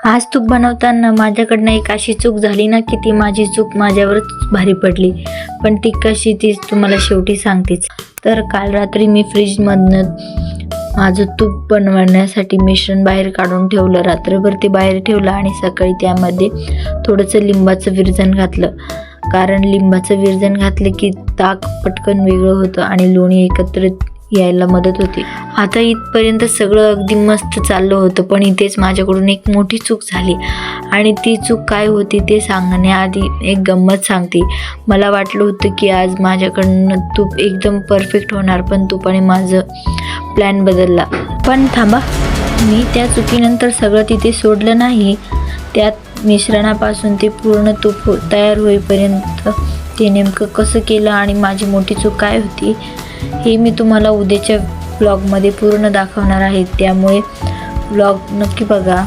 आज तूप बनवताना माझ्याकडनं एक अशी चूक झाली ना की ती माझी चूक माझ्यावरच भारी पडली. पण ती कशी तीच तुम्हाला शेवटी सांगतेच. तर काल रात्री मी फ्रीजमधनं माझं तूप बनवण्यासाठी मिश्रण बाहेर काढून ठेवलं. रात्रभर ते बाहेर ठेवलं आणि सकाळी त्यामध्ये थोडंसं लिंबाचं विरजण घातलं. कारण लिंबाचं विरजण घातलं की ताक पटकन वेगळं होतं आणि लोणी एकत्रित यायला मदत होते. आता इथपर्यंत सगळं अगदी मस्त चाललं होतं, पण इथेच माझ्याकडून एक मोठी चूक झाली. आणि ती चूक काय होती ते सांगण्याआधी एक गंमत सांगते. मला वाटलं होतं की आज माझ्याकडनं तूप एकदम परफेक्ट होणार, पण तुपाने माझं प्लॅन बदलला. पण थांबा, मी त्या चुकीनंतर सगळं तिथे सोडलं नाही. त्यात मिश्रणापासून ते पूर्ण तूप तयार होईपर्यंत ते नेमकं कसं केलं आणि माझी मोठी चूक काय होती हे मी तुम्हाला उद्याच्या व्लॉगमध्ये पूर्ण दाखवणार आहे. त्यामुळे व्लॉग नक्की बघा.